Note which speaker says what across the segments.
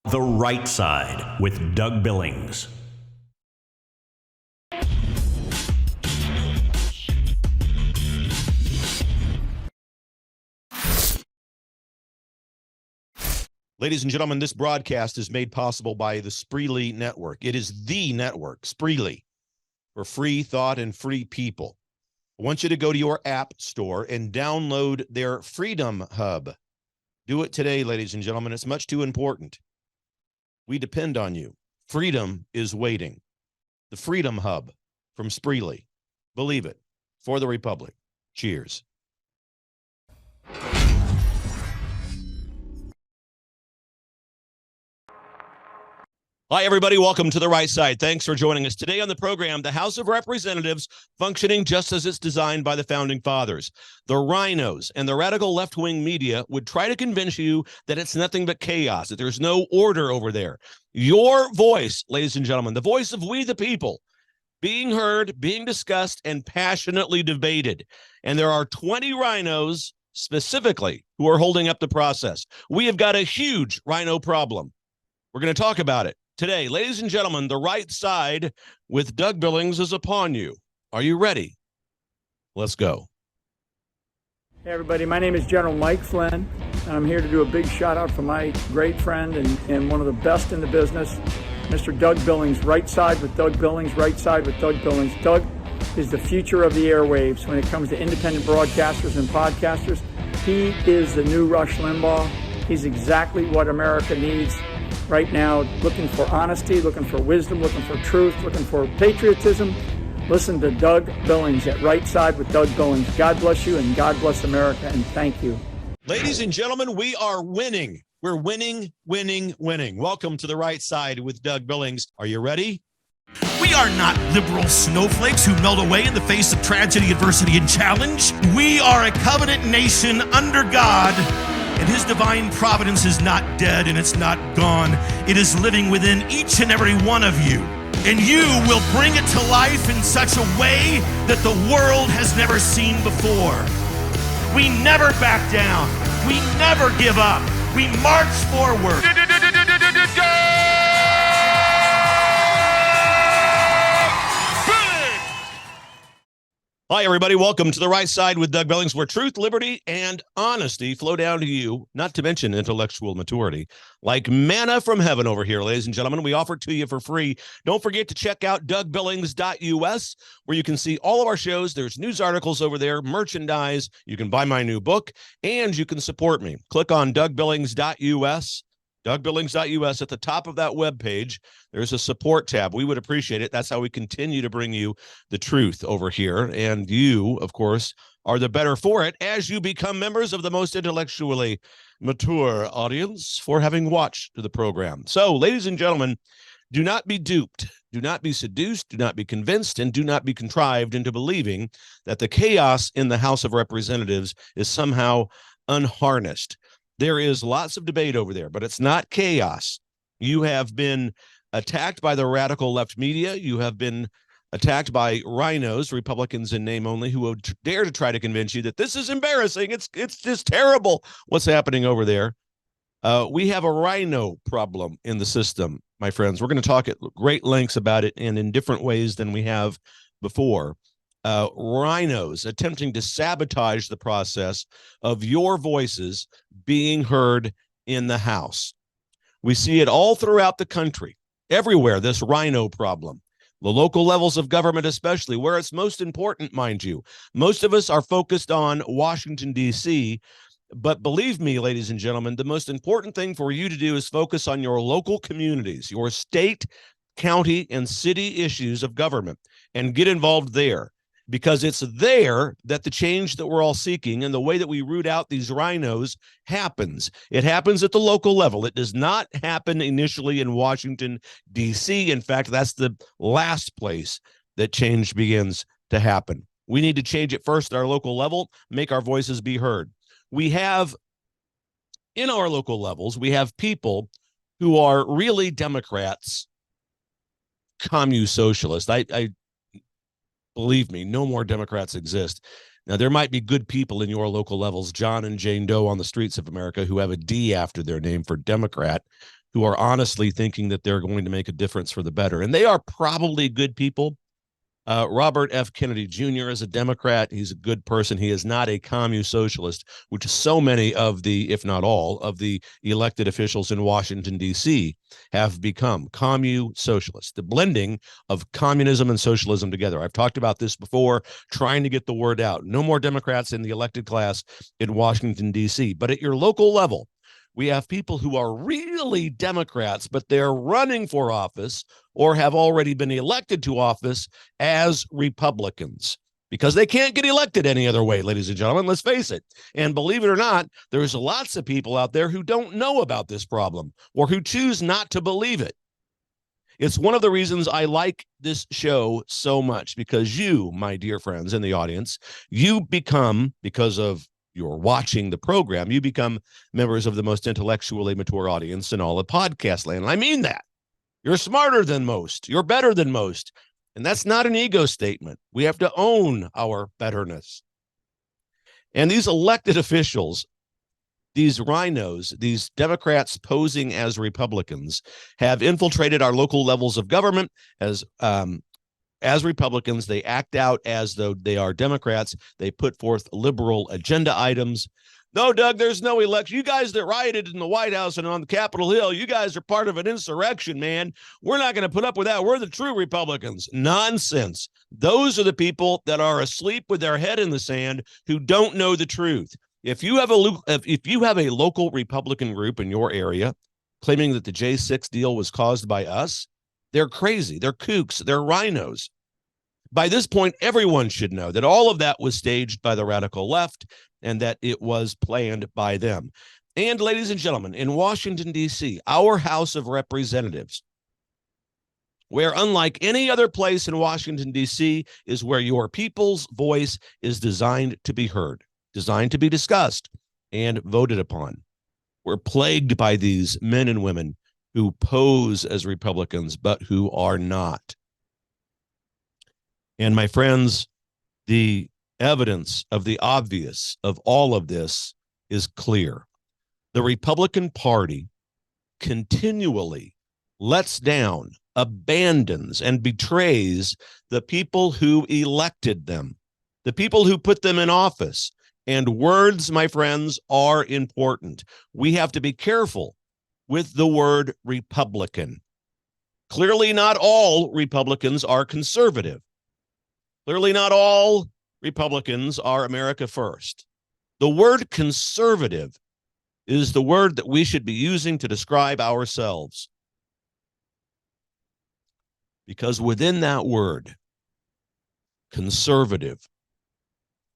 Speaker 1: The Right Side with Doug Billings.
Speaker 2: Ladies and gentlemen, this broadcast is made possible by the Spreely Network. It is the network, Spreely, for free thought and free people. I want you to go to your app store and download their Freedom Hub. Do it today, ladies and gentlemen. It's much too important. We depend on you. Freedom is waiting. The Freedom Hub from Spreely. Believe it. For the Republic. Cheers. Hi, everybody. Welcome to The Right Side. Thanks for joining us. Today on the program, the House of Representatives functioning just as it's designed by the Founding Fathers. The RINOs and the radical left-wing media would try to convince you that it's nothing but chaos, that there's no order over there. Your voice, ladies and gentlemen, the voice of we the people, being heard, being discussed, and passionately debated. And there are 20 RINOs specifically who are holding up the process. We have got a huge RINO problem. We're going to talk about it. Today, ladies and gentlemen, the right side with Doug Billings is upon you. Are you ready? Let's go.
Speaker 3: Hey, everybody. My name is General Mike Flynn, and I'm here to do a big shout out for my great friend and one of the best in the business, Mr. Doug Billings. Right side with Doug Billings, right side with Doug Billings. Doug is the future of the airwaves when it comes to independent broadcasters and podcasters. He is the new Rush Limbaugh. He's exactly what America needs right now, looking for honesty, looking for wisdom, looking for truth, looking for patriotism. Listen to Doug Billings at Right Side with Doug Billings. God bless you and God bless America, and thank you.
Speaker 2: Ladies and gentlemen, we are winning. We're winning, winning, winning. Welcome to The Right Side with Doug Billings. Are you ready?
Speaker 4: We are not liberal snowflakes who melt away in the face of tragedy, adversity, and challenge. We are a covenant nation under God. And his divine providence is not dead and it's not gone. It is living within each and every one of you. And you will bring it to life in such a way that the world has never seen before. We never back down. We never give up. We march forward.
Speaker 2: Hi, everybody. Welcome to The Right Side with Doug Billings, where truth, liberty, and honesty flow down to you, not to mention intellectual maturity, like manna from heaven over here, ladies and gentlemen. We offer it to you for free. Don't forget to check out DougBillings.us, where you can see all of our shows. There's news articles over there, merchandise. You can buy my new book, and you can support me. Click on DougBillings.us. DougBillings.us. At the top of that webpage, there's a support tab. We would appreciate it. That's how we continue to bring you the truth over here. And you, of course, are the better for it as you become members of the most intellectually mature audience for having watched the program. So, ladies and gentlemen, do not be duped. Do not be seduced. Do not be convinced. And do not be contrived into believing that the chaos in the House of Representatives is somehow unharnessed. There is lots of debate over there, but it's not chaos. You have been attacked by the radical left media. You have been attacked by RINOs, Republicans in name only, who would dare to try to convince you that this is embarrassing. It's just terrible what's happening over there. We have a RINO problem in the system, my friends. We're going to talk at great lengths about it and in different ways than we have before. RINOs attempting to sabotage the process of your voices being heard in the House. We see it all throughout the country, everywhere, this RINO problem. The local levels of government especially, where it's most important, mind you. Most of us are focused on Washington, D.C., but believe me, ladies and gentlemen, the most important thing for you to do is focus on your local communities, your state, county, and city issues of government, and get involved there. Because it's there that the change that we're all seeking and the way that we root out these RINOs happens. It happens at the local level. It does not happen initially in Washington, D.C. In fact, that's the last place that change begins to happen. We need to change it first at our local level, make our voices be heard. We have, in our local levels, we have people who are really Democrats, commune socialists. I believe me, no more Democrats exist. Now, there might be good people in your local levels, John and Jane Doe on the streets of America, who have a D after their name for Democrat, who are honestly thinking that they're going to make a difference for the better. And they are probably good people. Robert F. Kennedy Jr. is a Democrat. He's a good person. He is not a commie socialist, which so many of the, if not all, of the elected officials in Washington, D.C. have become commie socialists, the blending of communism and socialism together. I've talked about this before, trying to get the word out. No more Democrats in the elected class in Washington, D.C. But at your local level, we have people who are really Democrats, but they're running for office or have already been elected to office as Republicans because they can't get elected any other way, ladies and gentlemen. Let's face it. And believe it or not, there's lots of people out there who don't know about this problem or who choose not to believe it. It's one of the reasons I like this show so much, because you, my dear friends in the audience, you become, because of you're watching the program, you become members of the most intellectually mature audience in all of podcast land. And I mean that. You're smarter than most. You're better than most. And that's not an ego statement. We have to own our betterness. And these elected officials, these RINOs, these Democrats posing as Republicans, have infiltrated our local levels of government as Republicans. They act out as though they are Democrats. They put forth liberal agenda items. No, Doug, there's no election. You guys that rioted in the White House and on the Capitol Hill, you guys are part of an insurrection, man. We're not going to put up with that. We're the true Republicans. Nonsense. Those are the people that are asleep with their head in the sand who don't know the truth. If you have a local Republican group in your area claiming that the J6 deal was caused by us, they're crazy. They're kooks. They're RINOs. By this point, everyone should know that all of that was staged by the radical left and that it was planned by them. And ladies and gentlemen, in Washington, D.C., our House of Representatives, where unlike any other place in Washington, D.C., is where your people's voice is designed to be heard, designed to be discussed and voted upon. We're plagued by these men and women who pose as Republicans, but who are not. And my friends, the evidence of the obvious of all of this is clear. The Republican Party continually lets down, abandons, and betrays the people who elected them, the people who put them in office. And words, my friends, are important. We have to be careful with the word Republican. Clearly, not all Republicans are conservative. Clearly, not all Republicans are America first. The word conservative is the word that we should be using to describe ourselves. Because within that word, conservative,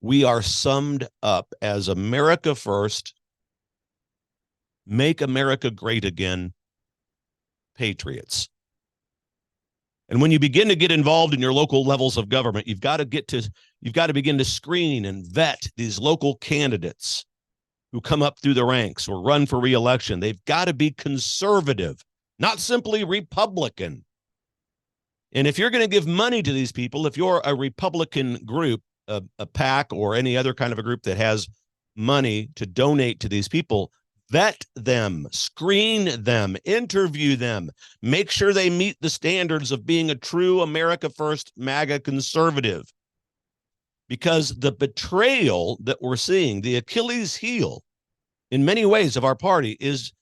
Speaker 2: we are summed up as America first, make America great again, patriots. And when you begin to get involved in your local levels of government, you've got to begin to screen and vet these local candidates who come up through the ranks or run for re-election. They've got to be conservative, not simply Republican. And if you're going to give money to these people, if you're a Republican group, a PAC or any other kind of a group that has money to donate to these people, vet them, screen them, interview them, make sure they meet the standards of being a true America First MAGA conservative. Because the betrayal that we're seeing, the Achilles heel in many ways of our party, is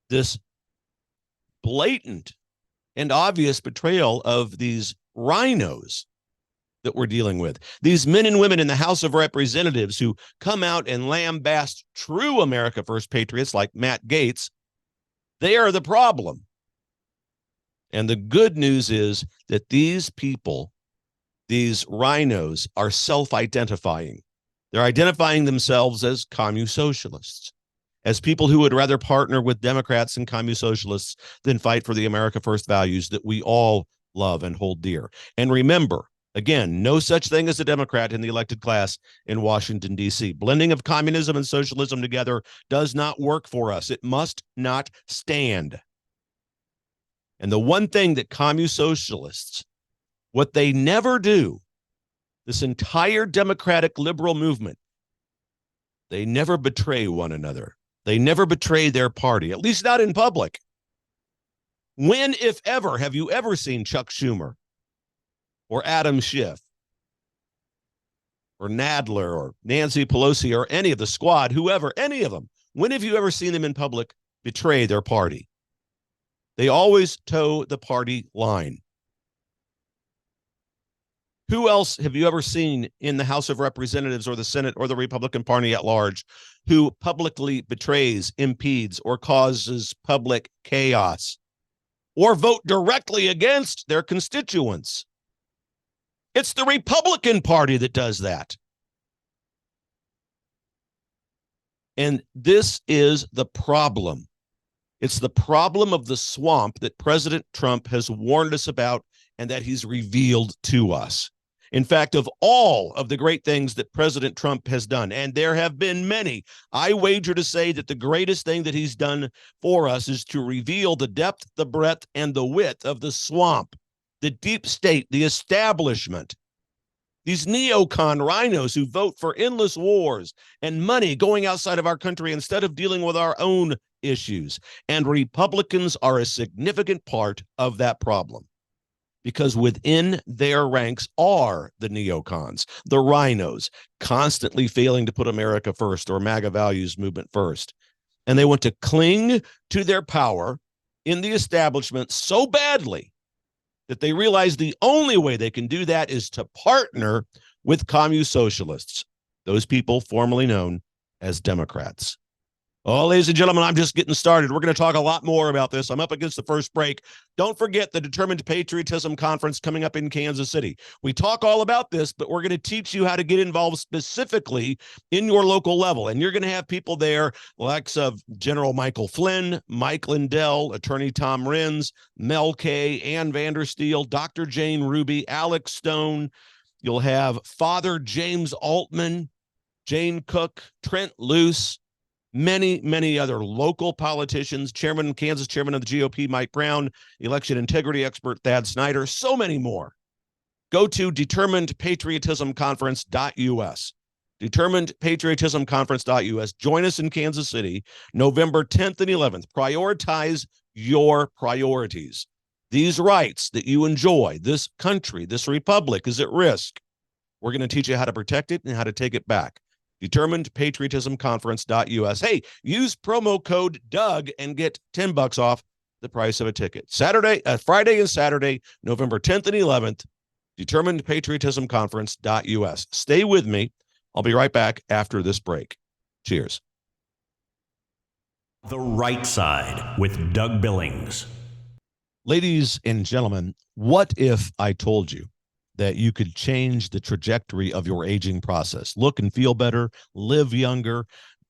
Speaker 2: this blatant and obvious betrayal of these RINOs that we're dealing with. These men and women in the House of Representatives who come out and lambaste true America First patriots like Matt Gaetz, they are the problem. And the good news is that these people, these RINOs, are self-identifying. They're identifying themselves as commie socialists, as people who would rather partner with Democrats and commie socialists than fight for the America First values that we all love and hold dear. And remember, again, no such thing as a Democrat in the elected class in Washington, D.C. Blending of communism and socialism together does not work for us. It must not stand. And the one thing that commie socialists, what they never do, this entire democratic liberal movement, they never betray one another. They never betray their party, at least not in public. When, if ever, have you ever seen Chuck Schumer or Adam Schiff or Nadler or Nancy Pelosi or any of the squad, whoever, any of them? When have you ever seen them in public betray their party? They always toe the party line. Who else have you ever seen in the House of Representatives or the Senate or the Republican Party at large who publicly betrays, impedes, or causes public chaos or vote directly against their constituents? It's the Republican Party that does that. And this is the problem. It's the problem of the swamp that President Trump has warned us about and that he's revealed to us. In fact, of all of the great things that President Trump has done, and there have been many, I wager to say that the greatest thing that he's done for us is to reveal the depth, the breadth, and the width of the swamp, the deep state, the establishment. These neocon RINOs who vote for endless wars and money going outside of our country instead of dealing with our own issues. And Republicans are a significant part of that problem, because within their ranks are the neocons, the RINOs, constantly failing to put America first or MAGA values movement first. And they want to cling to their power in the establishment so badly that they realize the only way they can do that is to partner with commune socialists, those people formerly known as Democrats. Oh, ladies and gentlemen, I'm just getting started. We're going to talk a lot more about this. I'm up against the first break. Don't forget the Determined Patriotism Conference coming up in Kansas City. We talk all about this, but we're going to teach you how to get involved specifically in your local level. And you're going to have people there like General Michael Flynn, Mike Lindell, Attorney Tom Renz, Mel Kay, Ann Vandersteel, Dr. Jane Ruby, Alex Stone. You'll have Father James Altman, Jane Cook, Trent Luce, many, many other local politicians, Kansas chairman of the GOP, Mike Brown, election integrity expert, Thad Snyder, so many more. Go to determinedpatriotismconference.us. Determinedpatriotismconference.us. Join us in Kansas City, November 10th and 11th. Prioritize your priorities. These rights that you enjoy, this country, this republic is at risk. We're going to teach you how to protect it and how to take it back. determinedpatriotismconference.us. Hey, use promo code Doug and get $10 off the price of a ticket. Friday and Saturday, November 10th and 11th, determinedpatriotismconference.us. Stay with me. I'll be right back after this break. Cheers.
Speaker 1: The Right Side with Doug Billings.
Speaker 2: Ladies and gentlemen, what if I told you that you could change the trajectory of your aging process? Look and feel better, live younger,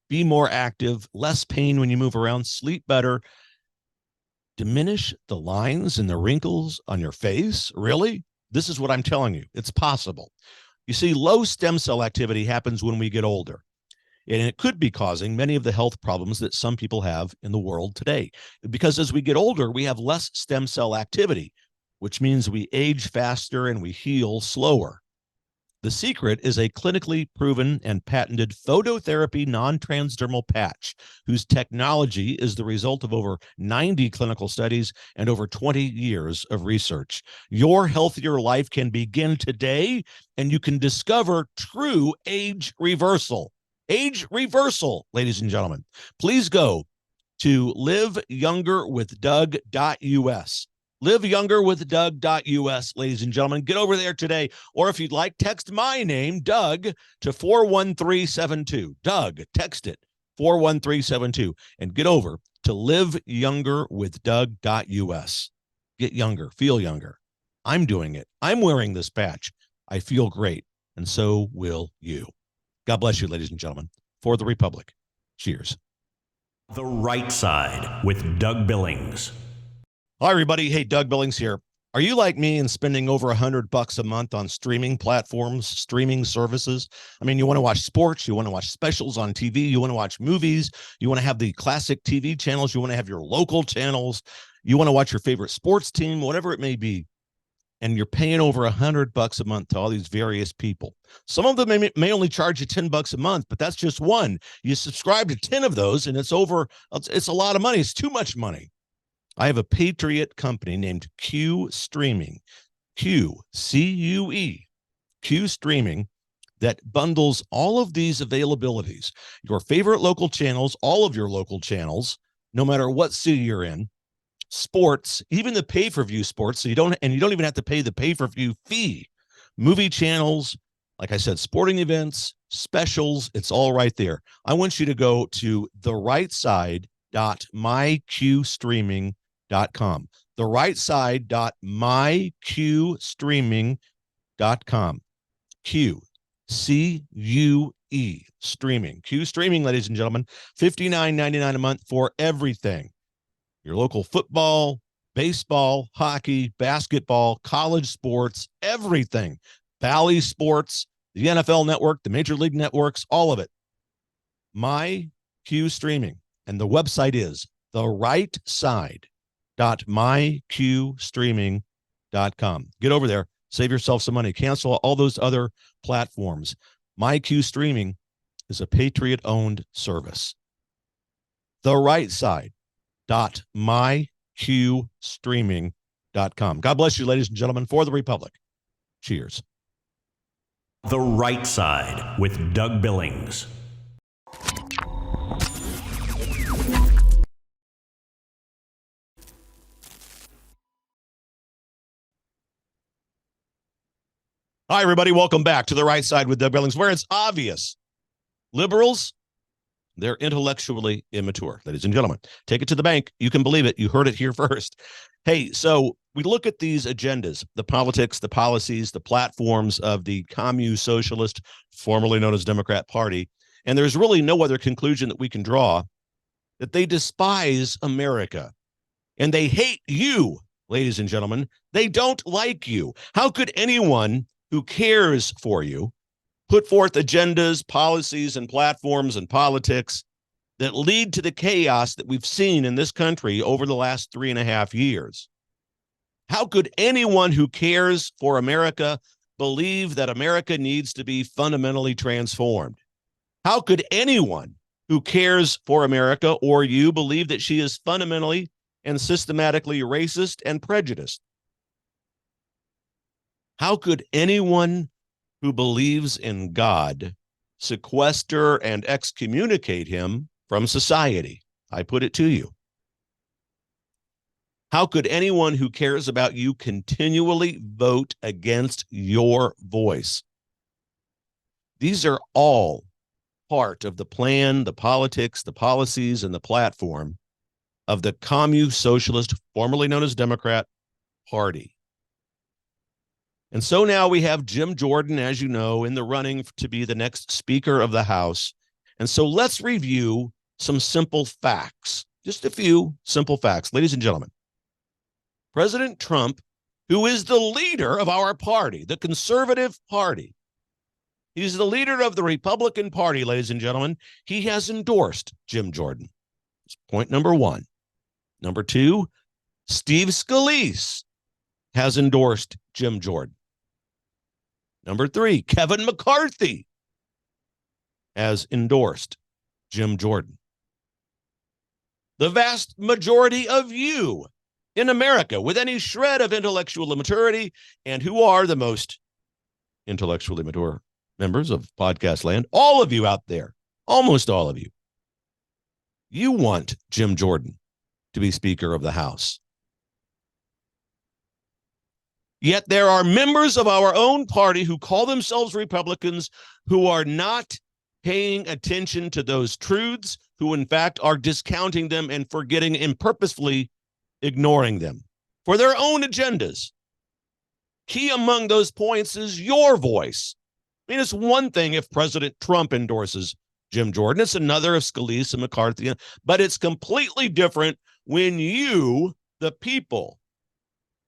Speaker 2: be more active, less pain when you move around, sleep better, diminish the lines and the wrinkles on your face? Really? This is what I'm telling you. It's possible. You see, low stem cell activity happens when we get older, and it could be causing many of the health problems that some people have in the world today. Because as we get older, we have less stem cell activity, which means we age faster and we heal slower. The secret is a clinically proven and patented phototherapy non-transdermal patch, whose technology is the result of over 90 clinical studies and over 20 years of research. Your healthier life can begin today, and you can discover true age reversal. Age reversal, ladies and gentlemen. Please go to liveyoungerwithdoug.us. liveyoungerwithdoug.us, ladies and gentlemen. Get over there today. Or if you'd like, text my name, Doug, to 41372. Doug, text it, 41372. And get over to liveyoungerwithdoug.us. Get younger, feel younger. I'm doing it. I'm wearing this patch. I feel great. And so will you. God bless you, ladies and gentlemen. For the Republic. Cheers.
Speaker 1: The Right Side with Doug Billings.
Speaker 2: Hi, everybody. Hey, Doug Billings here. Are you like me and spending over $100 a month on streaming platforms, streaming services? I mean, you want to watch sports, you want to watch specials on TV, you want to watch movies, you want to have the classic TV channels, you want to have your local channels, you want to watch your favorite sports team, whatever it may be. And you're paying over $100 a month to all these various people. Some of them may only charge you $10 a month, but that's just one. You subscribe to 10 of those, and it's a lot of money. It's too much money. I have a Patriot company named Q Streaming, Q-C-U-E, Q Streaming, that bundles all of these availabilities, your favorite local channels, all of your local channels, no matter what city you're in, sports, even the pay-per-view sports, so you don't even have to pay the pay-per-view fee, movie channels, like I said, sporting events, specials, it's all right there. I want you to go to therightside.myqstreaming.com, therightside.myqstreaming.com, Q C-U-E, streaming. Q Streaming, ladies and gentlemen, $59.99 a month for everything. Your local football, baseball, hockey, basketball, college sports, everything. Valley Sports, the NFL Network, the Major League Networks, all of it. My Q Streaming. And the website is therightside.myqstreaming.com. Get over there. Save yourself some money. Cancel all those other platforms. MyQ Streaming is a Patriot-owned service. therightside.myqstreaming.com. God bless you, ladies and gentlemen, for the Republic. Cheers.
Speaker 1: The Right Side with Doug Billings.
Speaker 2: Hi, everybody. Welcome back to The Right Side with Doug Billings, where it's obvious liberals, they're intellectually immature. Ladies and gentlemen, take it to the bank. You can believe it. You heard it here first. Hey, so we look at these agendas, the politics, the policies, the platforms of the Commune Socialist, formerly known as Democrat Party, and there's really no other conclusion that we can draw that they despise America and they hate you, ladies and gentlemen. They don't like you. How could anyone who cares for you put forth agendas, policies, and platforms and politics that lead to the chaos that we've seen in this country over the last 3.5 years? How could anyone who cares for America believe that America needs to be fundamentally transformed? How could anyone who cares for America or you believe that she is fundamentally and systematically racist and prejudiced? How could anyone who believes in God sequester and excommunicate him from society? I put it to you. How could anyone who cares about you continually vote against your voice? These are all part of the plan, the politics, the policies, and the platform of the Commune Socialist, formerly known as Democrat Party. And so now we have Jim Jordan, as you know, in the running to be the next Speaker of the House. And so let's review some simple facts, just a few simple facts. Ladies and gentlemen, President Trump, who is the leader of our party, the Conservative Party, he's the leader of the Republican Party, ladies and gentlemen, he has endorsed Jim Jordan. That's point number one. Number two, Steve Scalise has endorsed Jim Jordan. Number three, Kevin McCarthy has endorsed Jim Jordan. The vast majority of you in America with any shred of intellectual immaturity, and who are the most intellectually mature members of podcast land, all of you out there, almost all of you, you want Jim Jordan to be Speaker of the House. Yet there are members of our own party who call themselves Republicans who are not paying attention to those truths, who in fact are discounting them and forgetting and purposefully ignoring them for their own agendas. Key among those points is your voice. I mean, it's one thing if President Trump endorses Jim Jordan. It's another if Scalise and McCarthy, but it's completely different when you, the people,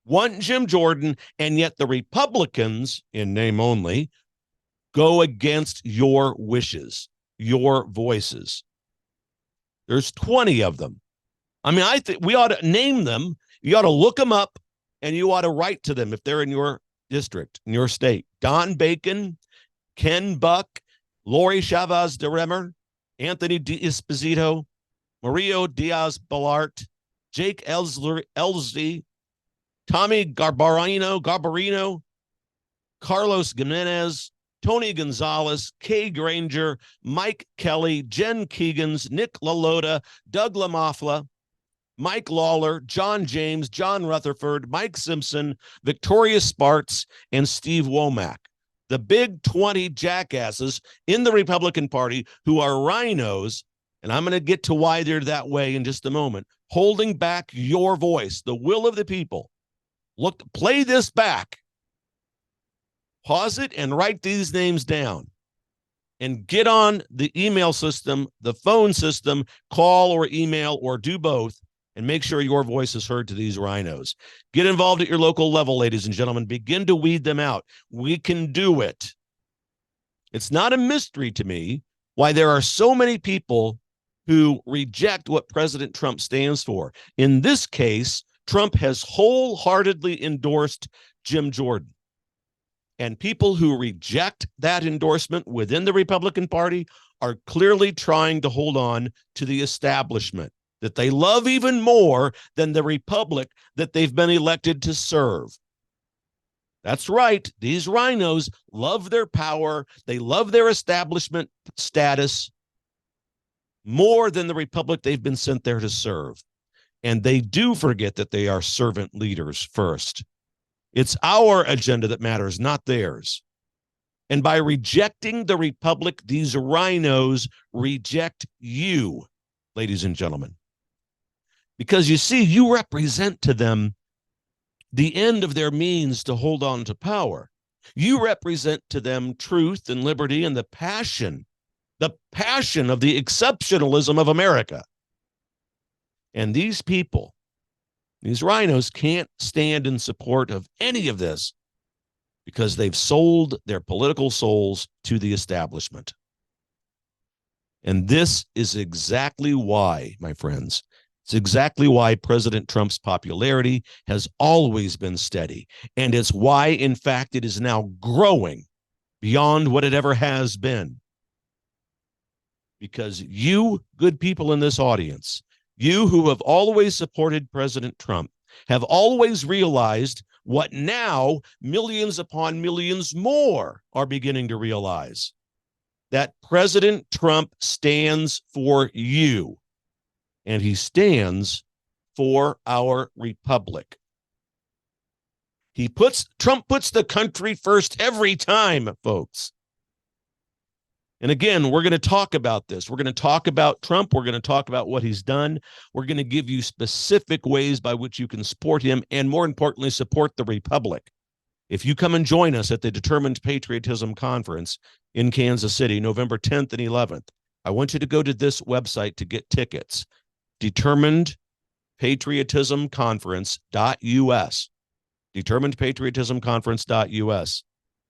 Speaker 2: want Jim Jordan, and yet the Republicans, in name only, go against your wishes, your voices. There's 20 of them. I mean, I think we ought to name them. You ought to look them up, and you ought to write to them if they're in your district, in your state. Don Bacon, Ken Buck, Lori Chavez de Remer, Anthony D'Esposito, Mario Diaz-Balart, Jake Elsley, Tommy Garbarino, Carlos Gimenez, Tony Gonzalez, Kay Granger, Mike Kelly, Jen Keegans, Nick LaLota, Doug LaMafla, Mike Lawler, John James, John Rutherford, Mike Simpson, Victoria Sparks, and Steve Womack. The big 20 jackasses in the Republican Party who are RINOs, and I'm going to get to why they're that way in just a moment, holding back your voice, the will of the people. Look, play this back. Pause it and write these names down. And get on the email system, the phone system, call or email or do both, and make sure your voice is heard to these RINOs. Get involved at your local level, ladies and gentlemen. Begin to weed them out. We can do it. It's not a mystery to me why there are so many people who reject what President Trump stands for. In this case, Trump has wholeheartedly endorsed Jim Jordan. And people who reject that endorsement within the Republican Party are clearly trying to hold on to the establishment that they love even more than the republic that they've been elected to serve. That's right. These RINOs love their power. They love their establishment status more than the republic they've been sent there to serve. And they do forget that they are servant leaders first. It's our agenda that matters, not theirs. And by rejecting the republic, these RINOs reject you, ladies and gentlemen. Because you see, you represent to them the end of their means to hold on to power. You represent to them truth and liberty and the passion of the exceptionalism of America. And these people, these RINOs, can't stand in support of any of this because they've sold their political souls to the establishment. And this is exactly why, my friends, it's exactly why President Trump's popularity has always been steady. And it's why, in fact, it is now growing beyond what it ever has been. Because you, good people in this audience, you who have always supported President Trump, have always realized what now millions upon millions more are beginning to realize, that President Trump stands for you, and he stands for our republic. Trump puts the country first every time, folks. And again, we're going to talk about this. We're going to talk about Trump. We're going to talk about what he's done. We're going to give you specific ways by which you can support him and, more importantly, support the republic. If you come and join us at the Determined Patriotism Conference in Kansas City, November 10th and 11th, I want you to go to this website to get tickets, determinedpatriotismconference.us, determinedpatriotismconference.us.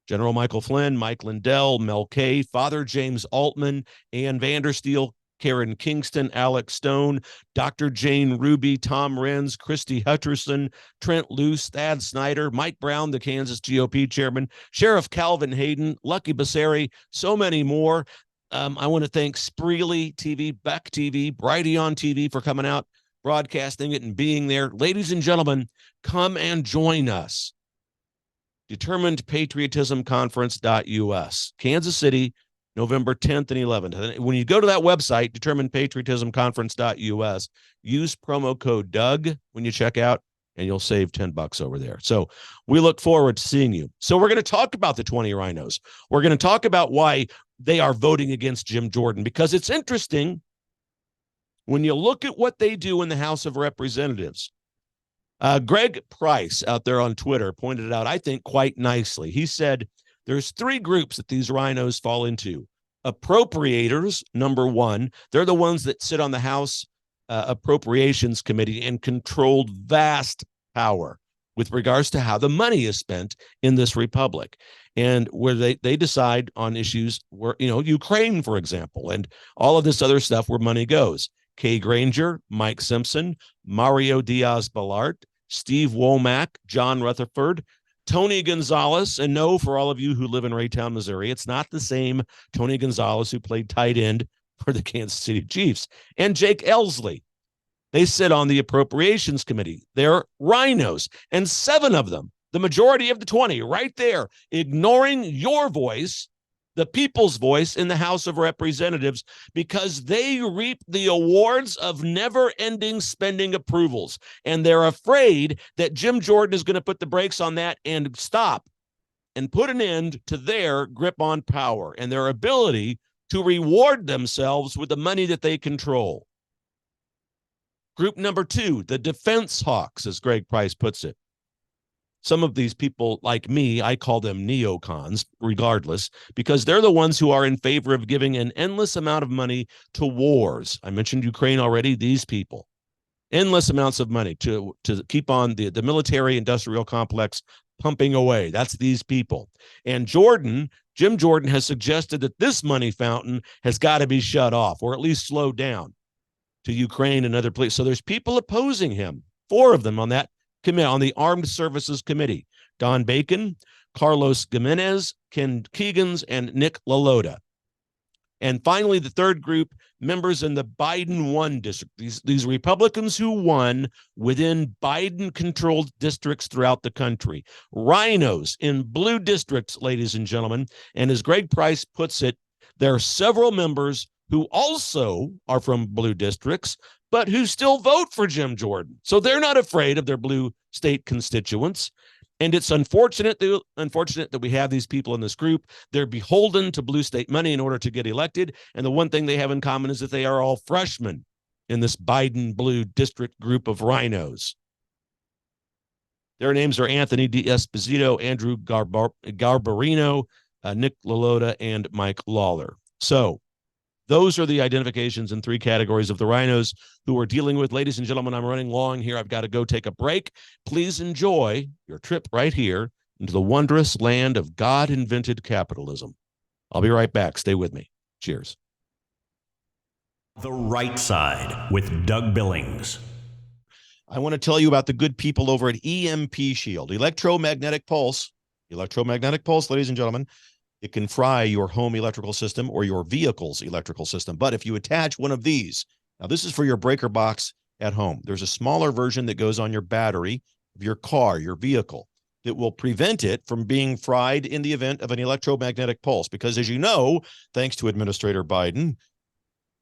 Speaker 2: General Michael Flynn, Mike Lindell, Mel Kay, Father James Altman, Ann Vandersteel, Karen Kingston, Alex Stone, Dr. Jane Ruby, Tom Renz, Christy Hutcherson, Trent Luce, Thad Snyder, Mike Brown, the Kansas GOP chairman, Sheriff Calvin Hayden, Lucky Basseri, so many more. I want to thank Spreely TV, Beck TV, Brighteon TV for coming out, broadcasting it, and being there. Ladies and gentlemen, come and join us. DeterminedPatriotismConference.us, Kansas City, November 10th and 11th. And when you go to that website, DeterminedPatriotismConference.us, use promo code Doug when you check out, and you'll save $10 over there. So we look forward to seeing you. So we're going to talk about the 20 RINOs. We're going to talk about why they are voting against Jim Jordan, because it's interesting when you look at what they do in the House of Representatives. Greg Price out there on Twitter pointed it out, I think, quite nicely. He said there's three groups that these RINOs fall into. Appropriators, number one. They're the ones that sit on the House Appropriations Committee and control vast power with regards to how the money is spent in this republic, and where they decide on issues where, Ukraine, for example, and all of this other stuff where money goes. Kay Granger, Mike Simpson, Mario Diaz-Balart, Steve Womack, John Rutherford, Tony Gonzalez, and no, for all of you who live in Raytown, Missouri, it's not the same Tony Gonzalez who played tight end for the Kansas City Chiefs, and Jake Elsley. They sit on the Appropriations Committee. They're RINOs, and 7 of them, the majority of the 20, right there, ignoring your voice, the people's voice in the House of Representatives, because they reap the awards of never-ending spending approvals. And they're afraid that Jim Jordan is going to put the brakes on that and stop and put an end to their grip on power and their ability to reward themselves with the money that they control. Group number 2, the defense hawks, as Greg Price puts it. Some of these people, like me, I call them neocons, regardless, because they're the ones who are in favor of giving an endless amount of money to wars. I mentioned Ukraine already, these people. Endless amounts of money to keep on the military industrial complex pumping away. That's these people. And Jim Jordan has suggested that this money fountain has got to be shut off, or at least slowed down to Ukraine and other places. So there's people opposing him, 4 of them on that committee, on the Armed Services Committee: Don Bacon, Carlos Gimenez, Ken Keegans, and Nick LaLota. And finally, the third group, members in the Biden 1 district, these Republicans who won within Biden-controlled districts throughout the country. RINOs in blue districts, ladies and gentlemen. And as Greg Price puts it, there are several members who also are from blue districts, but who still vote for Jim Jordan. So they're not afraid of their blue state constituents. And it's unfortunate that we have these people in this group. They're beholden to blue state money in order to get elected. And the one thing they have in common is that they are all freshmen in this Biden blue district group of RINOs. Their names are Anthony D'Esposito, Andrew Garbarino, Nick LaLota, and Mike Lawler. So those are the identifications in 3 categories of the RINOs who we're dealing with. Ladies and gentlemen, I'm running long here. I've got to go take a break. Please enjoy your trip right here into the wondrous land of God-invented capitalism. I'll be right back. Stay with me. Cheers.
Speaker 1: The Right Side with Doug Billings.
Speaker 2: I want to tell you about the good people over at EMP Shield, electromagnetic pulse, ladies and gentlemen. It can fry your home electrical system or your vehicle's electrical system. But if you attach one of these, now this is for your breaker box at home. There's a smaller version that goes on your battery of your car, your vehicle, that will prevent it from being fried in the event of an electromagnetic pulse. Because as you know, thanks to Administrator Biden,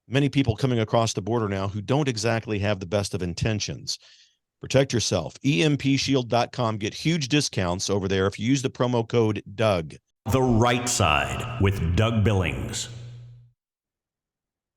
Speaker 2: many people coming across the border now who don't exactly have the best of intentions. Protect yourself. EMPshield.com. Get huge discounts over there if you use the promo code DOUG.
Speaker 1: The Right Side with Doug Billings.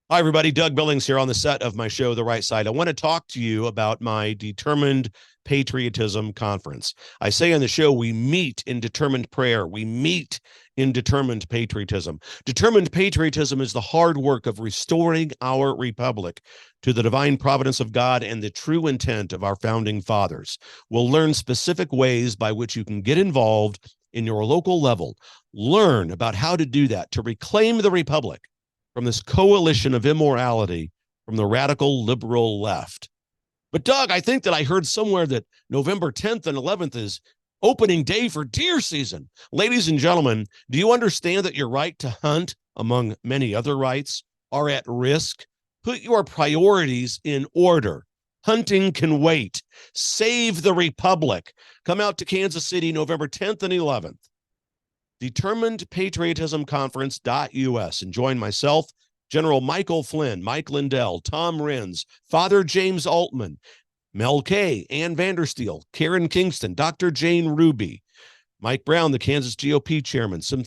Speaker 2: Hi, everybody. Doug Billings here on the set of my show, The Right Side. I want to talk to you about my Determined Patriotism Conference. I say on the show, we meet in determined prayer. We meet in determined patriotism. Determined patriotism is the hard work of restoring our republic to the divine providence of God and the true intent of our founding fathers. We'll learn specific ways by which you can get involved in your local level. Learn about how to do that, to reclaim the republic from this coalition of immorality from the radical liberal left. But Doug, I think that I heard somewhere that November 10th and 11th is opening day for deer season. Ladies and gentlemen, do you understand that your right to hunt, among many other rights, are at risk? Put your priorities in order. Hunting can wait. Save the republic. Come out to Kansas City, November 10th and 11th. DeterminedPatriotismConference.us and join myself, General Michael Flynn, Mike Lindell, Tom Renz, Father James Altman, Mel Kay, Ann Vandersteel, Karen Kingston, Dr. Jane Ruby, Mike Brown, the Kansas GOP chairman, some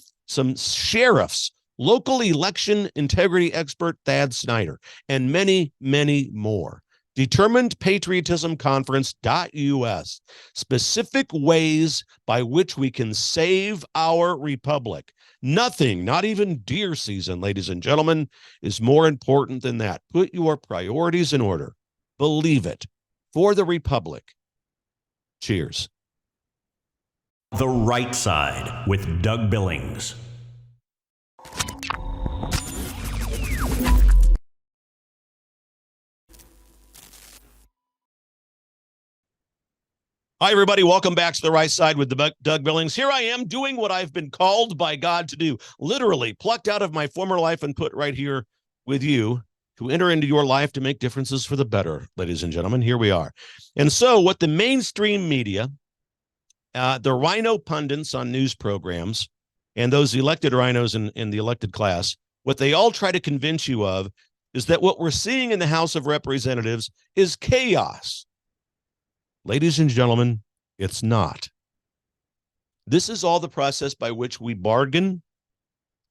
Speaker 2: sheriffs, local election integrity expert Thad Snyder, and many, many more. DeterminedPatriotismConference.us. Specific ways by which we can save our republic. Nothing, not even deer season, ladies and gentlemen, is more important than that. Put your priorities in order. Believe it. For the republic. Cheers.
Speaker 1: The Right Side with Doug Billings.
Speaker 2: Hi, everybody. Welcome back to The Right Side with Doug Billings. Here I am doing what I've been called by God to do, literally plucked out of my former life and put right here with you to enter into your life to make differences for the better, ladies and gentlemen. Here we are. And so what the mainstream media, the rhino pundits on news programs, and those elected rhinos in the elected class, what they all try to convince you of is that what we're seeing in the House of Representatives is chaos. Ladies and gentlemen, it's not. This is all the process by which we bargain,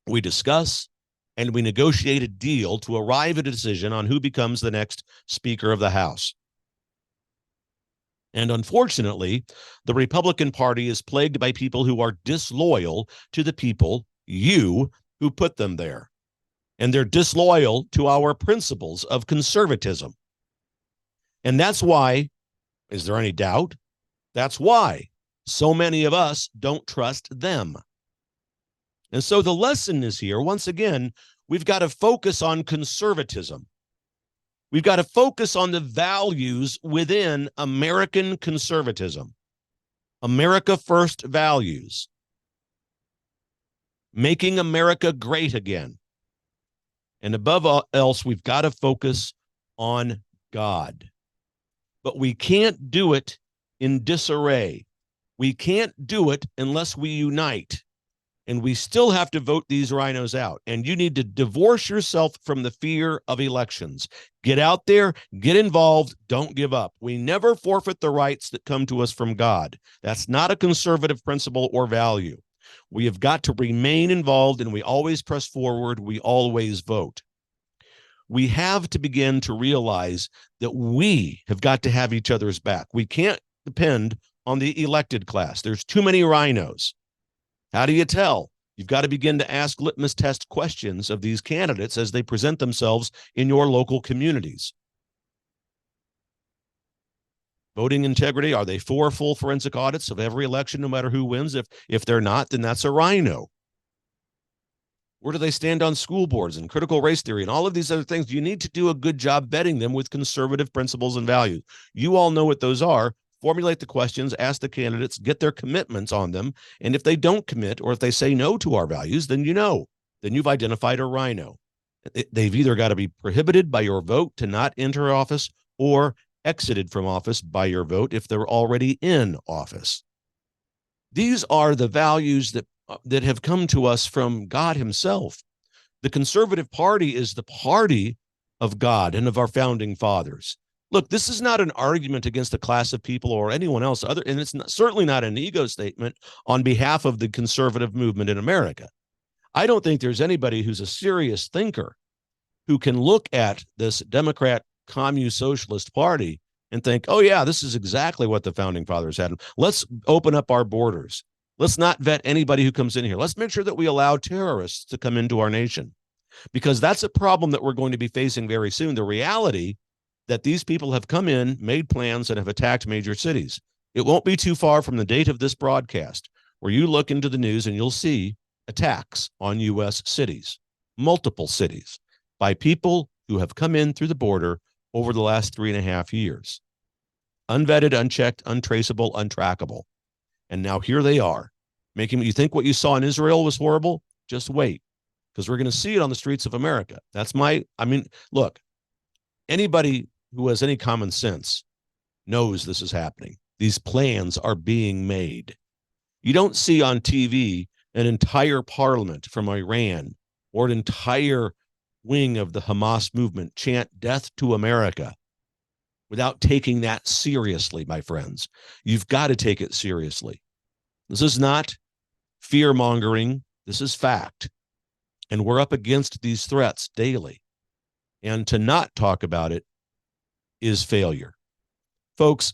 Speaker 2: we discuss, and we negotiate a deal to arrive at a decision on who becomes the next Speaker of the House. And unfortunately, the Republican Party is plagued by people who are disloyal to the people, you, who put them there. And they're disloyal to our principles of conservatism. And that's why, is there any doubt? That's why so many of us don't trust them. And so the lesson is here, once again, we've got to focus on conservatism. We've got to focus on the values within American conservatism. America first values. Making America great again. And above all else, we've got to focus on God. But we can't do it in disarray. We can't do it unless we unite. And we still have to vote these rhinos out. And you need to divorce yourself from the fear of elections. Get out there, get involved, don't give up. We never forfeit the rights that come to us from God. That's not a conservative principle or value. We have got to remain involved, and we always press forward. We always vote. We have to begin to realize that we have got to have each other's back. We can't depend on the elected class. There's too many rhinos. How do you tell? You've got to begin to ask litmus test questions of these candidates as they present themselves in your local communities. Voting integrity, are they for full forensic audits of every election, no matter who wins? If they're not, then that's a rhino. Where do they stand on school boards and critical race theory and all of these other things? You need to do a good job vetting them with conservative principles and values. You all know what those are. Formulate the questions, ask the candidates, get their commitments on them. And if they don't commit, or if they say no to our values, then then you've identified a rhino. They've either got to be prohibited by your vote to not enter office, or exited from office by your vote if they're already in office. These are the values that have come to us from God himself. The Conservative Party is the party of God and of our founding fathers. Look, this is not an argument against a class of people or anyone else, and it's certainly not an ego statement on behalf of the conservative movement in America. I don't think there's anybody who's a serious thinker who can look at this Democrat Commune Socialist Party and think, oh yeah, this is exactly what the founding fathers had. Let's open up our borders. Let's not vet anybody who comes in here. Let's make sure that we allow terrorists to come into our nation, because that's a problem that we're going to be facing very soon. The reality that these people have come in, made plans, and have attacked major cities. It won't be too far from the date of this broadcast where you look into the news and you'll see attacks on U.S. cities, multiple cities, by people who have come in through the border over the last 3.5 years. Unvetted, unchecked, untraceable, untrackable. And now here they are, making you think what you saw in Israel was horrible. Just wait, because we're going to see it on the streets of America. Look, anybody who has any common sense knows this is happening. These plans are being made. You don't see on TV an entire parliament from Iran or an entire wing of the Hamas movement chant death to America without taking that seriously, my friends. You've got to take it seriously. This is not fear-mongering. This is fact. And we're up against these threats daily. And to not talk about it is failure. Folks,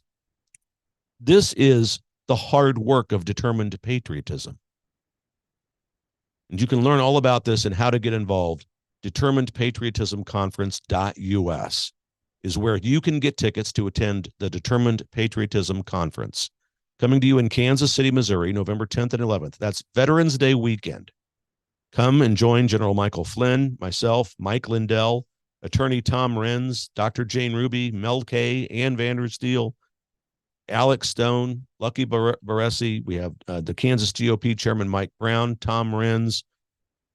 Speaker 2: this is the hard work of determined patriotism. And you can learn all about this and how to get involved. DeterminedPatriotismConference.us is where you can get tickets to attend the Determined Patriotism Conference. Coming to you in Kansas City, Missouri, November 10th and 11th. That's Veterans Day weekend. Come and join General Michael Flynn, myself, Mike Lindell, Attorney Tom Renz, Dr. Jane Ruby, Mel Kay, Ann Vandersteel, Alex Stone, Lucky Baresi. We have the Kansas GOP Chairman Mike Brown, Tom Renz,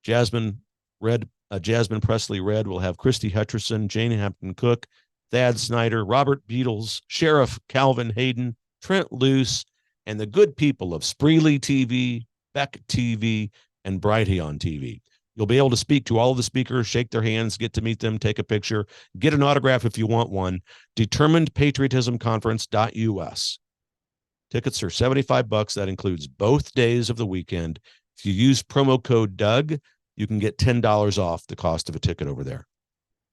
Speaker 2: Jasmine Red Jasmine Presley Red. We'll have Christy Hutcherson, Jane Hampton Cook, Thad Snyder, Robert Beatles, Sheriff Calvin Hayden, Trent Luce, and the good people of Spreely TV, Beck TV, and Brighteon TV. You'll be able to speak to all of the speakers, shake their hands, get to meet them, take a picture, get an autograph if you want one. DeterminedPatriotismConference.us. Tickets are $75. That includes both days of the weekend. If you use promo code Doug, you can get $10 off the cost of a ticket over there.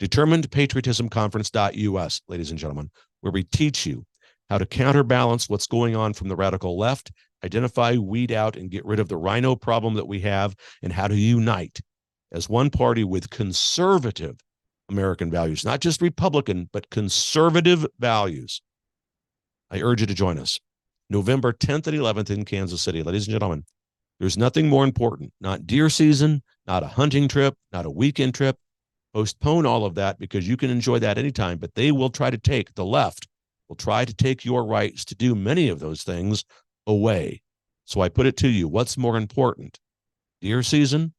Speaker 2: DeterminedPatriotismConference.us, ladies and gentlemen, where we teach you how to counterbalance what's going on from the radical left, identify, weed out, and get rid of the rhino problem that we have, and how to unite as one party with conservative American values, not just Republican, but conservative values. I urge you to join us. November 10th and 11th in Kansas City. Ladies and gentlemen, there's nothing more important, not deer season, not a hunting trip, not a weekend trip. Postpone all of that because you can enjoy that anytime, but they will try to take, the left will try to take your rights to do many of those things away. So I put it to you, what's more important, deer season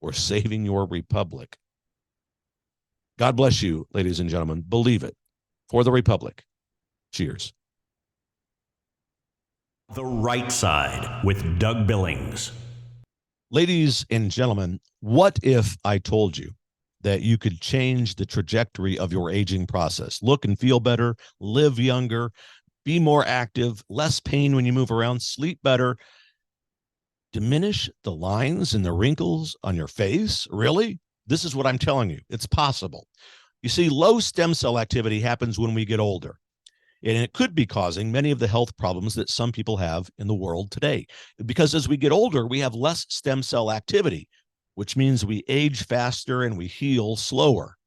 Speaker 2: or saving your republic? God bless you, ladies and gentlemen. Believe it. For the republic. Cheers.
Speaker 1: The Right Side with Doug Billings.
Speaker 2: Ladies and gentlemen, what if I told you that you could change the trajectory of your aging process? Look and feel better, live younger, be more active, less pain when you move around, sleep better, diminish the lines and the wrinkles on your face? Really? This is what I'm telling you. It's possible. You see, low stem cell activity happens when we get older. And it could be causing many of the health problems that some people have in the world today. Because as we get older, we have less stem cell activity, which means we age faster and we heal slower.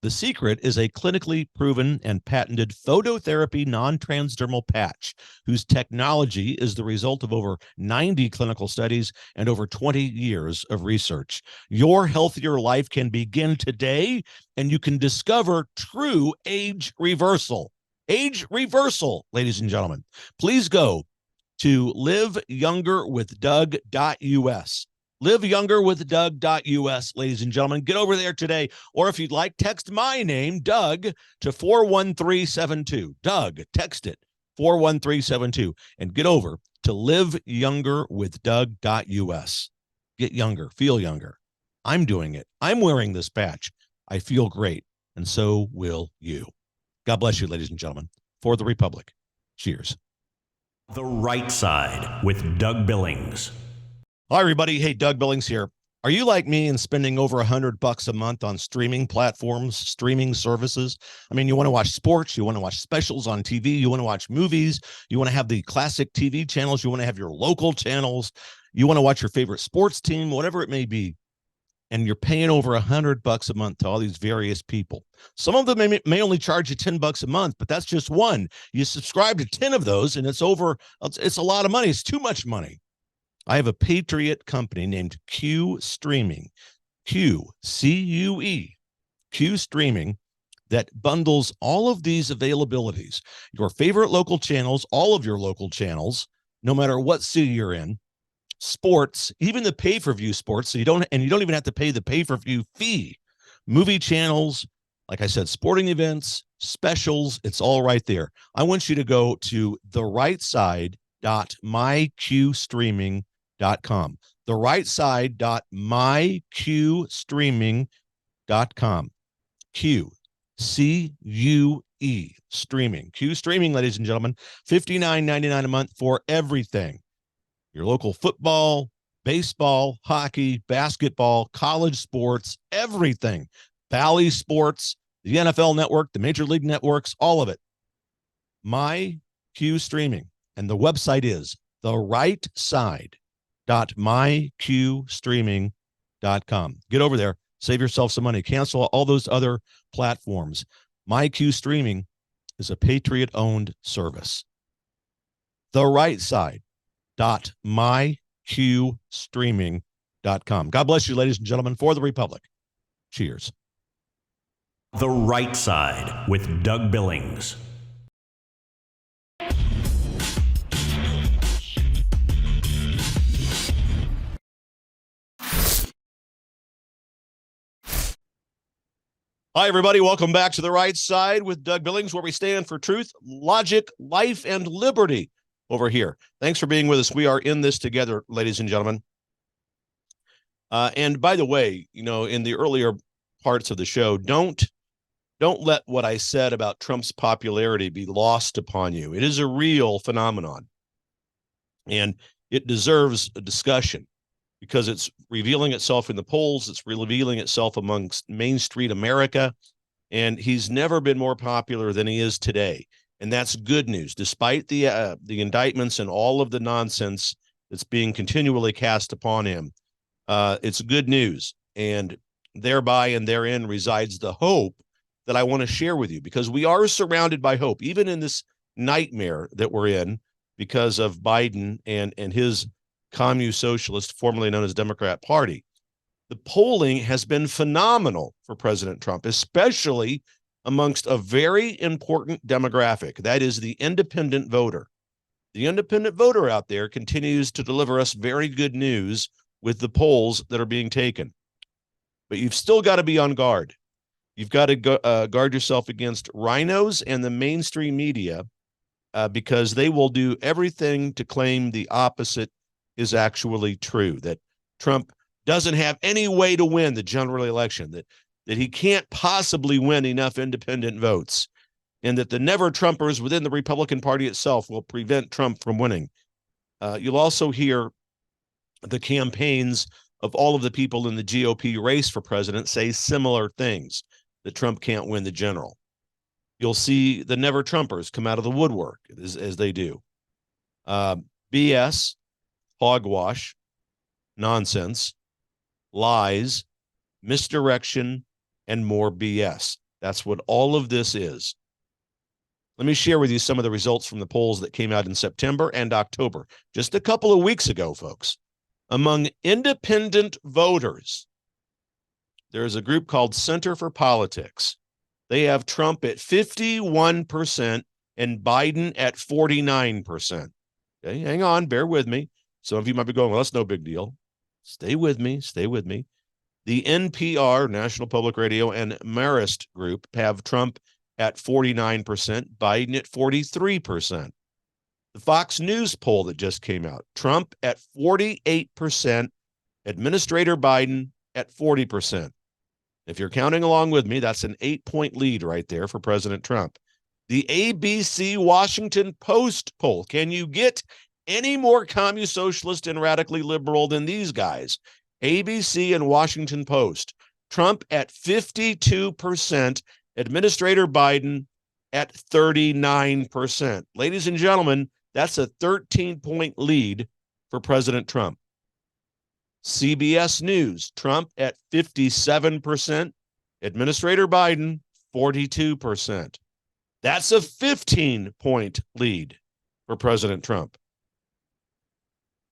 Speaker 2: The secret is a clinically proven and patented phototherapy non-transdermal patch, whose technology is the result of over 90 clinical studies and over 20 years of research. Your healthier life can begin today, and you can discover true age reversal. Age reversal, ladies and gentlemen. Please go to liveyoungerwithdoug.us. Liveyoungerwithdoug.us, ladies and gentlemen. Get over there today. Or if you'd like, text my name, Doug, to 41372. Doug, text it, 41372. And get over to liveyoungerwithdoug.us. Get younger, feel younger. I'm doing it. I'm wearing this patch. I feel great. And so will you. God bless you, ladies and gentlemen. For the Republic. Cheers.
Speaker 1: The Right Side with Doug Billings.
Speaker 2: Hi, everybody. Hey, Doug Billings here. Are you like me and spending over $100 a month on streaming platforms, streaming services? I mean, you want to watch sports, you want to watch specials on TV, you want to watch movies, you want to have the classic TV channels, you want to have your local channels, you want to watch your favorite sports team, whatever it may be. And you're paying over $100 a month to all these various people. Some of them may only charge you $10 a month, but that's just one. You subscribe to 10 of those, and it's a lot of money. It's too much money. I have a Patriot company named Q Streaming, C-U-E, Q Streaming, that bundles all of these availabilities. Your favorite local channels, all of your local channels, no matter what city you're in, sports, even the pay-per-view sports, so you don't even have to pay the pay-per-view fee. Movie channels, like I said, sporting events, specials, it's all right there. I want you to go to therightside.myqstreaming.com. therightside.myqstreaming.com. Q, C-U-E, streaming. Q Streaming, ladies and gentlemen, $59.99 a month for everything. Your local football, baseball, hockey, basketball, college sports, everything. Bally Sports, the NFL Network, the Major League Networks, all of it. My Q Streaming. And the website is therightside.myqstreaming.com. Get over there. Save yourself some money. Cancel all those other platforms. My Q Streaming is a Patriot-owned service. The Right Side. myqstreaming.com. God bless you, ladies and gentlemen, for the Republic. Cheers.
Speaker 1: The Right Side with Doug Billings.
Speaker 2: Hi, everybody. Welcome back to The Right Side with Doug Billings, where we stand for truth, logic, life, and liberty over here. Thanks for being with us. We are in this together, ladies and gentlemen. And by the way, you know, in the earlier parts of the show, don't let what I said about Trump's popularity be lost upon you. It is a real phenomenon, and it deserves a discussion because it's revealing itself in the polls. It's revealing itself amongst Main Street America, and he's never been more popular than he is today. And that's good news, despite the indictments and all of the nonsense that's being continually cast upon him. It's good news, and thereby and therein resides the hope that I want to share with you, because we are surrounded by hope, even in this nightmare that we're in because of Biden and his Commune Socialist, formerly known as Democrat Party. The polling has been phenomenal for President Trump, especially amongst a very important demographic. That is the independent voter. The independent voter out there continues to deliver us very good news with the polls that are being taken. But you've still got to be on guard. You've got to guard yourself against RINOs and the mainstream media because they will do everything to claim the opposite is actually true, that Trump doesn't have any way to win the general election, that he can't possibly win enough independent votes, and that the never-Trumpers within the Republican Party itself will prevent Trump from winning. You'll also hear the campaigns of all of the people in the GOP race for president say similar things, that Trump can't win the general. You'll see the never-Trumpers come out of the woodwork as they do. BS, hogwash, nonsense, lies, misdirection, and more BS. That's what all of this is. Let me share with you some of the results from the polls that came out in September and October, just a couple of weeks ago, folks. Among independent voters, there's a group called Center for Politics. They have Trump at 51% and Biden at 49%. Okay, hang on, bear with me. Some of you might be going, well, that's no big deal. Stay with me, stay with me. The NPR, National Public Radio, and Marist Group have Trump at 49%, Biden at 43%. The Fox News poll that just came out, Trump at 48%, Administrator Biden at 40%. If you're counting along with me, that's an 8-point lead right there for President Trump. The ABC Washington Post poll, can you get any more commune socialist and radically liberal than these guys? ABC and Washington Post, Trump at 52%, Administrator Biden at 39%. Ladies and gentlemen, that's a 13-point lead for President Trump. CBS News, Trump at 57%, Administrator Biden 42%. That's a 15-point lead for President Trump.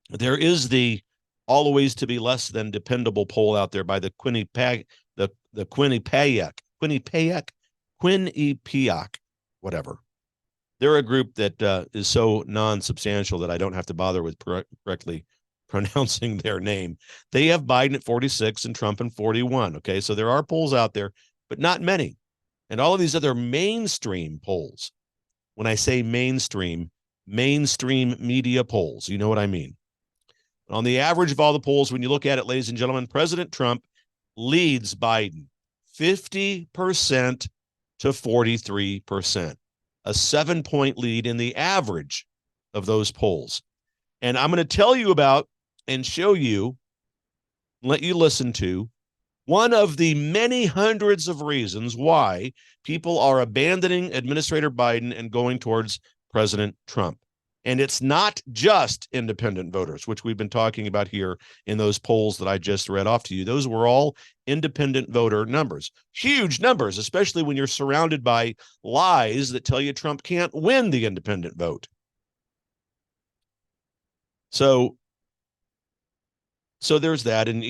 Speaker 2: There is the always to be less than dependable poll out there by the Quinnipiac, whatever. They're a group that is so non-substantial that I don't have to bother with correctly pronouncing their name. They have Biden at 46 and Trump in 41. Okay, so there are polls out there, but not many. And all of these other mainstream polls, when I say mainstream media polls, you know what I mean. On the average of all the polls, when you look at it, ladies and gentlemen, President Trump leads Biden 50% to 43%, a 7-point lead in the average of those polls. And I'm going to tell you about and show you, let you listen to, one of the many hundreds of reasons why people are abandoning Administrator Biden and going towards President Trump. And it's not just independent voters, which we've been talking about here in those polls that I just read off to you. Those were all independent voter numbers, huge numbers, especially when you're surrounded by lies that tell you Trump can't win the independent vote. So there's that. And,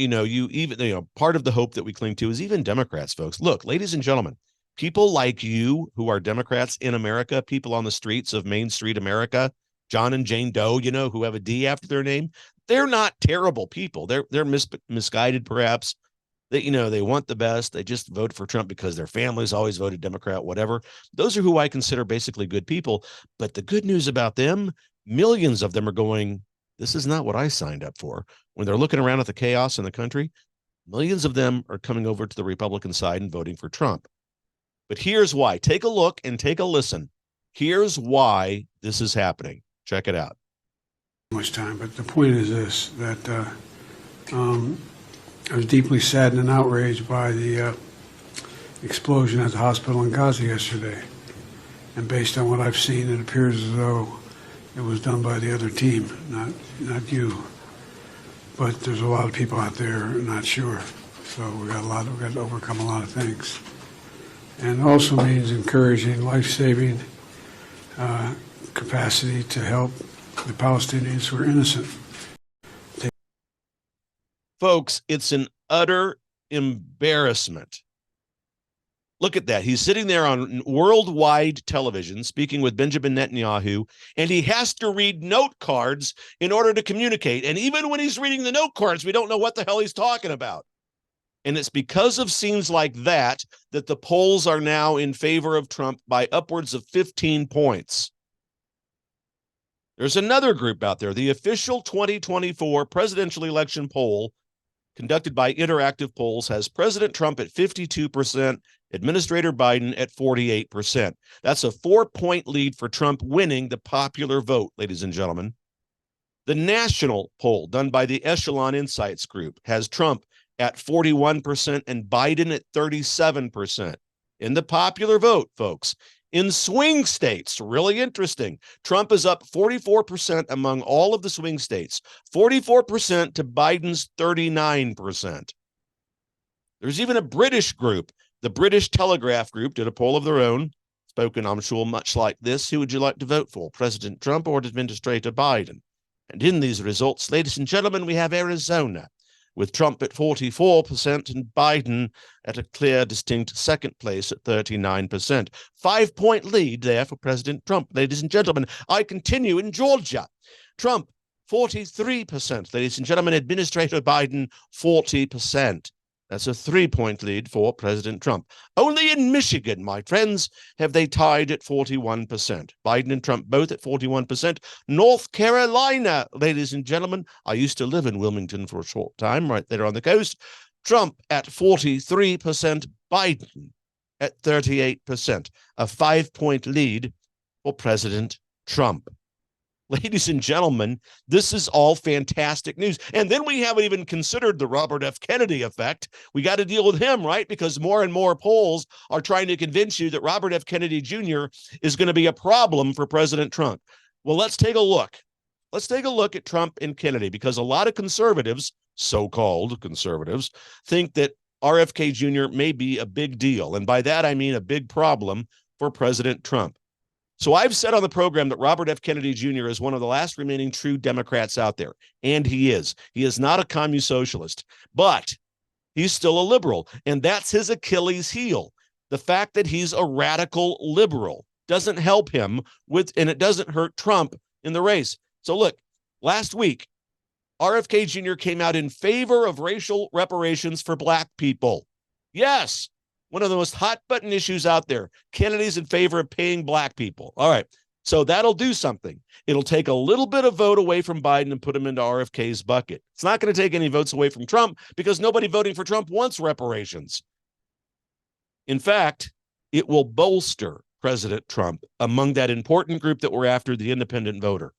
Speaker 2: part of the hope that we cling to is even Democrats, folks. Look, ladies and gentlemen, people like you who are Democrats in America, people on the streets of Main Street America, John and Jane Doe, who have a D after their name, they're not terrible people. They're misguided, perhaps, that, they want the best. They just vote for Trump because their families always voted Democrat, whatever. Those are who I consider basically good people. But the good news about them, millions of them are going, this is not what I signed up for. When they're looking around at the chaos in the country, millions of them are coming over to the Republican side and voting for Trump. But here's why. Take a look and take a listen. Here's why this is happening. Check it out.
Speaker 5: Much time, but the point is this, that I was deeply saddened and outraged by the explosion at the hospital in Gaza yesterday. And based on what I've seen, it appears as though it was done by the other team, not you. But there's a lot of people out there not sure. So we got to overcome a lot of things. And it also means encouraging life-saving capacity to help the Palestinians who are innocent.
Speaker 2: Folks, it's an utter embarrassment. Look at that. He's sitting there on worldwide television speaking with Benjamin Netanyahu, and he has to read note cards in order to communicate. And even when he's reading the note cards, we don't know what the hell he's talking about. And it's because of scenes like that that the polls are now in favor of Trump by upwards of 15 points. There's another group out there, the official 2024 presidential election poll conducted by Interactive Polls has President Trump at 52%, Administrator Biden at 48%. That's a 4-point lead for Trump winning the popular vote, ladies and gentlemen. The national poll done by the Echelon Insights Group has Trump at 41% and Biden at 37%. In the popular vote, folks, in swing states, really interesting, Trump is up 44% among all of the swing states, 44% to Biden's 39%. There's even a British group, the British Telegraph Group, did a poll of their own, spoken, I'm sure, much like this. Who would you like to vote for, President Trump or Administrator Biden? And in these results, ladies and gentlemen, we have Arizona, with Trump at 44% and Biden at a clear, distinct second place at 39%. 5-point lead there for President Trump, ladies and gentlemen. I continue in Georgia. Trump, 43%, ladies and gentlemen. Administrator Biden, 40%. That's a 3-point lead for President Trump. Only in Michigan, my friends, have they tied at 41%. Biden and Trump both at 41%. North Carolina, ladies and gentlemen, I used to live in Wilmington for a short time, right there on the coast. Trump at 43%, Biden at 38%. A 5-point lead for President Trump. Ladies and gentlemen, this is all fantastic news. And then we haven't even considered the Robert F. Kennedy effect. We got to deal with him, right? Because more and more polls are trying to convince you that Robert F. Kennedy Jr. is going to be a problem for President Trump. Well, let's take a look. Let's take a look at Trump and Kennedy, because a lot of conservatives, so-called conservatives, think that RFK Jr. may be a big deal. And by that, I mean a big problem for President Trump. So I've said on the program that Robert F. Kennedy Jr. is one of the last remaining true Democrats out there, and he is. He is not a commie socialist, but he's still a liberal, and that's his Achilles heel. The fact that he's a radical liberal doesn't help him with, and it doesn't hurt Trump in the race. So look, last week, RFK Jr. came out in favor of racial reparations for Black people. Yes. One of the most hot-button issues out there. Kennedy's in favor of paying Black people. All right, so that'll do something. It'll take a little bit of vote away from Biden and put him into RFK's bucket. It's not going to take any votes away from Trump because nobody voting for Trump wants reparations. In fact, it will bolster President Trump among that important group that we're after, the independent voter.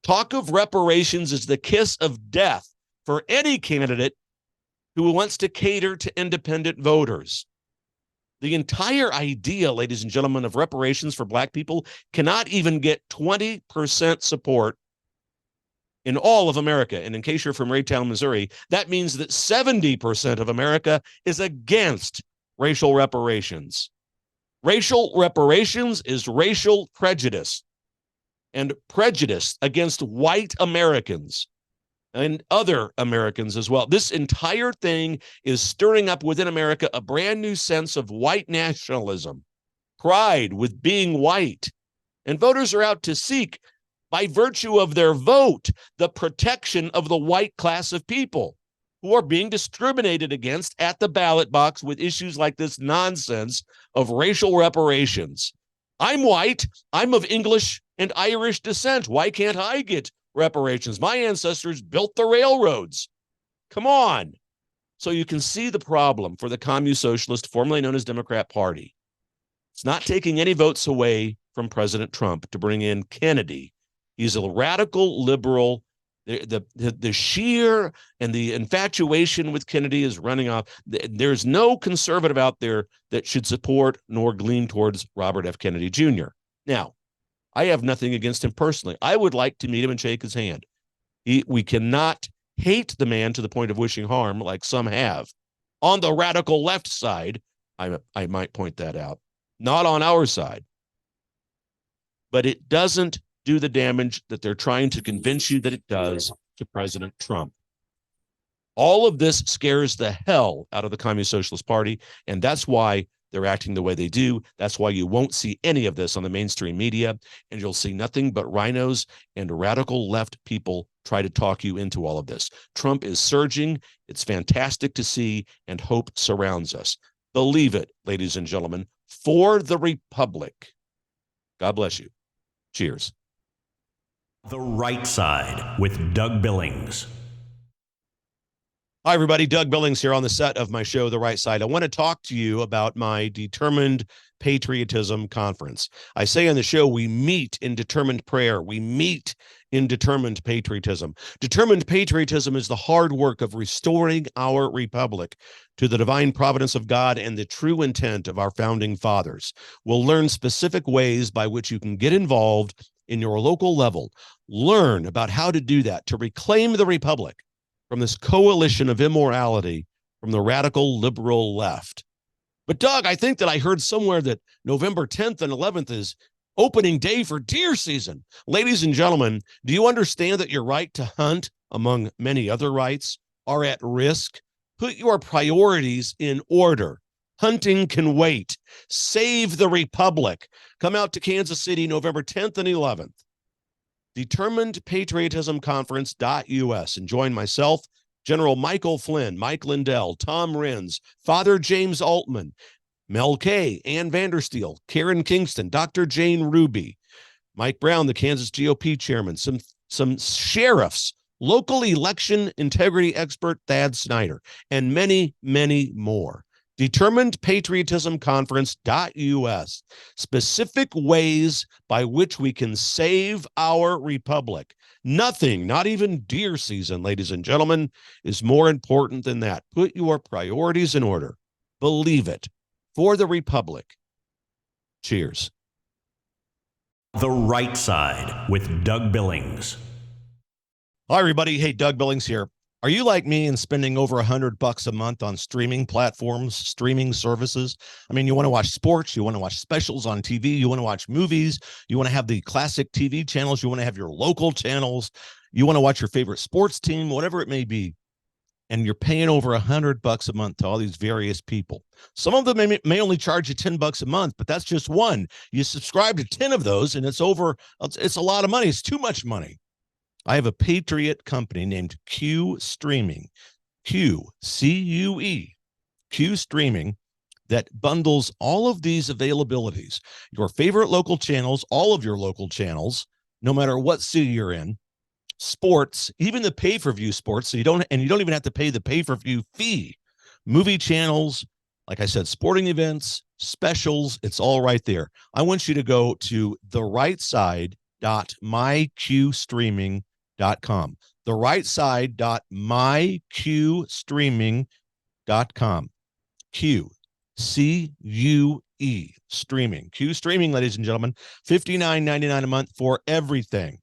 Speaker 2: Talk of reparations is the kiss of death for any candidate who wants to cater to independent voters. The entire idea, ladies and gentlemen, of reparations for Black people cannot even get 20% support in all of America. And in case you're from Raytown, Missouri, that means that 70% of America is against racial reparations. Racial reparations is racial prejudice, and prejudice against white Americans and other Americans as well. This entire thing is stirring up within America a brand new sense of white nationalism, pride with being white. And voters are out to seek, by virtue of their vote, the protection of the white class of people who are being discriminated against at the ballot box with issues like this nonsense of racial reparations. I'm white. I'm of English and Irish descent. Why can't I get reparations? My ancestors built the railroads. Come on. So you can see the problem for the Communist Socialist, formerly known as Democrat Party. It's not taking any votes away from President Trump to bring in Kennedy. He's a radical liberal. The sheer and the infatuation with Kennedy is running off. There's no conservative out there that should support nor lean towards Robert F. Kennedy Jr. Now, I have nothing against him personally. I would like to meet him and shake his hand. We cannot hate the man to the point of wishing harm like some have. On the radical left side, I might point that out. Not on our side. But it doesn't do the damage that they're trying to convince you that it does to President Trump. All of this scares the hell out of the Communist Socialist Party, and that's why they're acting the way they do. That's why you won't see any of this on the mainstream media, and you'll see nothing but rhinos and radical left people try to talk you into all of this. Trump is surging. It's fantastic to see, and hope surrounds us. Believe it, ladies and gentlemen, for the Republic. God bless you. Cheers.
Speaker 1: The Right Side with Doug Billings.
Speaker 2: Hi, everybody. Doug Billings here on the set of my show, The Right Side. I want to talk to you about my Determined Patriotism Conference. I say on the show, we meet in determined prayer. We meet in determined patriotism. Determined patriotism is the hard work of restoring our republic to the divine providence of God and the true intent of our founding fathers. We'll learn specific ways by which you can get involved in your local level. Learn about how to do that, to reclaim the republic from this coalition of immorality from the radical liberal left. But Doug, I think that I heard somewhere that November 10th and 11th is opening day for deer season. Ladies and gentlemen, do you understand that your right to hunt, among many other rights, are at risk? Put your priorities in order. Hunting can wait. Save the republic. Come out to Kansas City, November 10th and 11th. DeterminedPatriotismConference.us and join myself, General Michael Flynn, Mike Lindell, Tom Renz, Father James Altman, Mel Kay, Ann Vandersteel, Karen Kingston, Dr. Jane Ruby, Mike Brown, the Kansas GOP chairman, some sheriffs, local election integrity expert Thad Snyder, and many, many more. DeterminedPatriotismConference.us. Specific ways by which we can save our republic. Nothing, not even deer season, ladies and gentlemen, is more important than that. Put your priorities in order. Believe it. For the republic. Cheers.
Speaker 1: The Right Side with Doug Billings.
Speaker 2: Hi, everybody. Hey, Doug Billings here. Are you like me and spending over $100 a month on streaming platforms, streaming services? I mean, you want to watch sports, you want to watch specials on TV, you want to watch movies, you want to have the classic TV channels, you want to have your local channels, you want to watch your favorite sports team, whatever it may be. And you're paying over $100 a month to all these various people. Some of them may only charge you $10 a month, but that's just one. You subscribe to 10 of those and it's a lot of money. It's too much money. I have a Patriot company named Q Streaming, Q-C-U-E, Q Streaming, that bundles all of these availabilities, your favorite local channels, all of your local channels, no matter what city you're in, sports, even the pay-per-view sports, so you don't even have to pay the pay-per-view fee, movie channels, like I said, sporting events, specials, it's all right there. I want you to go to therightside.myqstreaming.com. therightside.myqstreaming.com. Q C-U-E streaming. Q Streaming, ladies and gentlemen, $59.99 a month for everything.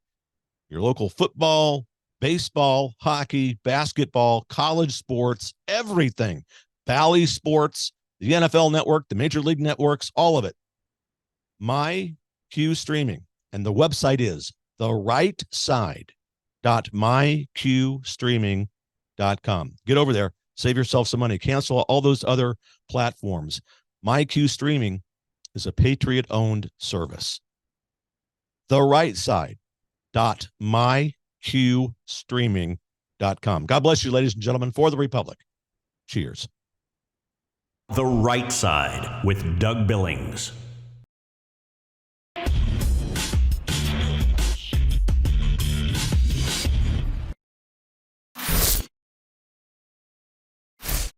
Speaker 2: Your local football, baseball, hockey, basketball, college sports, everything. Bally Sports, the NFL Network, the Major League Networks, all of it. My Q Streaming. And the website is therightside.myqstreaming.com. Get over there. Save yourself some money. Cancel all those other platforms. MyQ Streaming is a Patriot-owned service. Therightside.myqstreaming.com. republic.com. God bless you, ladies and gentlemen, for the Republic. Cheers.
Speaker 1: The Right Side with Doug Billings.